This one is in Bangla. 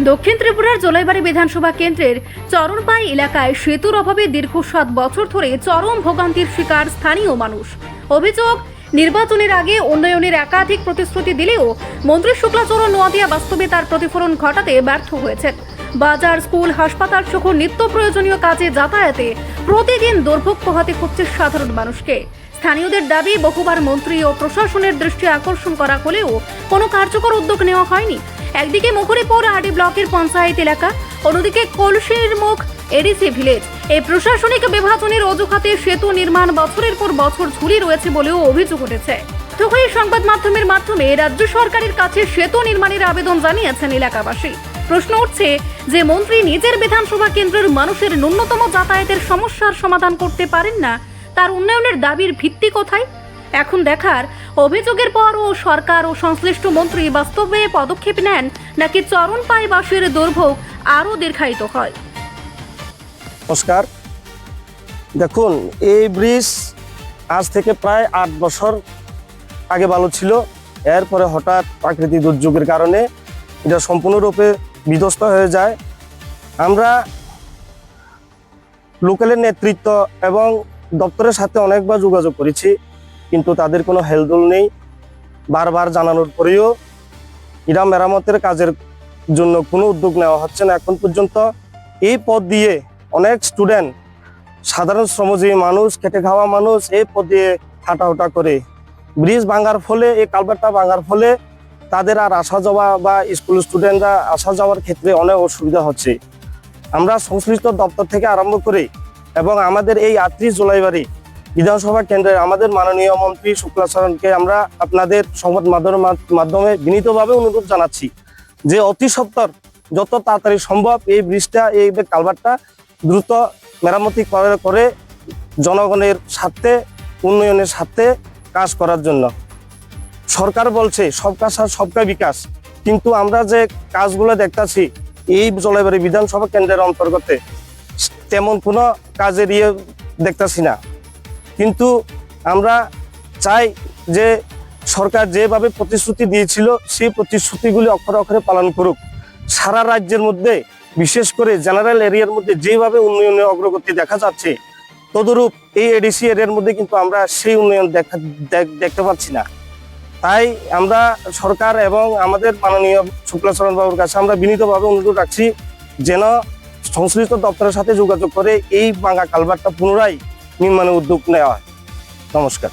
দক্ষিণ ত্রিপুরার জলাইবাড়ি বিধানসভা কেন্দ্রের চরণপাই এলাকায় সেতুর অভাবে দীর্ঘ 7 বছর ধরে চরম ভোগান্তির শিকার স্থানীয় মানুষ। অভিযোগ, নির্বাচনের আগে উন্নয়নের একাধিক প্রতিশ্রুতি দিলেও মন্ত্রী শুক্লাচরণ নোয়াদিয়া বাস্তবে তার প্রতিফলন ঘটাতে ব্যর্থ হয়েছেন। বাজার, স্কুল, হাসপাতাল সহ নিত্য প্রয়োজনীয় কাজে যাতায়াতে প্রতিদিন দুর্ভোগ পোহাতে হচ্ছে সাধারণ মানুষকে। স্থানীয়দের দাবি, বহুবার মন্ত্রী ও প্রশাসনের দৃষ্টি আকর্ষণ করা হলেও কোনো কার্যকর উদ্যোগ নেওয়া হয়নি। একদিকে মুখুরিপুর আরডি ব্লকের পঞ্চায়েত এলাকা, অন্যদিকে কলসির মুখ এডিসি ভিলেজ। এই প্রশাসনিক বিভাজনের অজুহাতে সেতু নির্মাণ বছরের পর বছর ঝুলি রয়েছে বলেও অভিযোগ উঠেছে। তখন সংবাদ মাধ্যমের মাধ্যমে রাজ্য সরকারের কাছে সেতু নির্মাণের আবেদন জানিয়েছেন এলাকাবাসী। প্রশ্ন উঠছে যে মন্ত্রী নিজের বিধানসভা কেন্দ্রের মানুষের ন্যূনতম যাতায়াতের সমস্যার সমাধান করতে পারেন না, তার উন্নয়নের দাবির ভিত্তি কোথায়? এখন দেখার, অভিযোগের পর ও সরকার ও সংশ্লিষ্ট মন্ত্রী বাস্তবে পদক্ষেপ নেন নাকি চরণপাইবাসীর দুর্ভোগ আরও দীর্ঘায়িত হয়। নমস্কার। দেখুন, এই ব্রিজ আজ থেকে প্রায় 8 বছর আগে ভালো ছিল। এরপরে হঠাৎ প্রাকৃতিক দুর্যোগের কারণে এটা সম্পূর্ণরূপে বিধ্বস্ত হয়ে যায়। আমরা লোকালের নেতৃত্ব এবং দপ্তরের সাথে অনেকবার যোগাযোগ করেছি, কিন্তু তাদের কোনো হেলদোল নেই। বারবার জানানোর পরেও এটা মেরামতের কাজের জন্য কোনো উদ্যোগ নেওয়া হচ্ছে না এখন পর্যন্ত। এই পথ দিয়ে অনেক স্টুডেন্ট, সাধারণ শ্রমজীবী মানুষ, খেটে খাওয়া মানুষ এই পথ দিয়ে হাঁটাহুটা করে। ব্রিজ ভাঙার ফলে, এই কালভার্টটা ভাঙার ফলে তাদের আর আসা যাওয়া বা স্কুল স্টুডেন্টরা আসা যাওয়ার ক্ষেত্রে অনেক অসুবিধা হচ্ছে। আমরা সংশ্লিষ্ট দপ্তর থেকে আরম্ভ করে এবং আমাদের এই 38 জলাইবাড়ি বিধানসভা কেন্দ্রের আমাদের মাননীয় মন্ত্রী শুক্লাচরণকে আমরা আপনাদের সংবাদ মাধ্যমে বিনীতভাবে অনুরোধ জানাচ্ছি যে অতি সত্বর, যত তাড়াতাড়ি সম্ভব এই ব্রিজটা, এই কালভার্টটা দ্রুত মেরামতি করে জনগণের স্বার্থে, উন্নয়নের স্বার্থে কাজ করার জন্য। সরকার বলছে সবকা সাথ সবকা বিকাশ, কিন্তু আমরা যে কাজগুলো দেখতেছি এই জলাইবাড়ি বিধানসভা কেন্দ্রের অন্তর্গত তেমন কোনো কাজের দেখতেছি না। কিন্তু আমরা চাই যে সরকার যেভাবে প্রতিশ্রুতি দিয়েছিল সেই প্রতিশ্রুতিগুলি অক্ষরে অক্ষরে পালন করুক। সারা রাজ্যের মধ্যে, বিশেষ করে জেনারেল এরিয়ার মধ্যে যেভাবে উন্নয়নের অগ্রগতি দেখা যাচ্ছে, তদরূপ এই এডিসি এরিয়ার মধ্যে কিন্তু আমরা সেই উন্নয়ন দেখতে পাচ্ছি না। তাই আমরা সরকার এবং আমাদের মাননীয় শুক্লাচরণ বাবুর কাছে আমরা বিনীতভাবে অনুরোধ রাখছি যেন সংশ্লিষ্ট দপ্তরের সাথে যোগাযোগ করে এই ভাঙা কালভার্টটা পুনরায় নির্মাণের উদ্যোগ নেওয়া হয়। নমস্কার।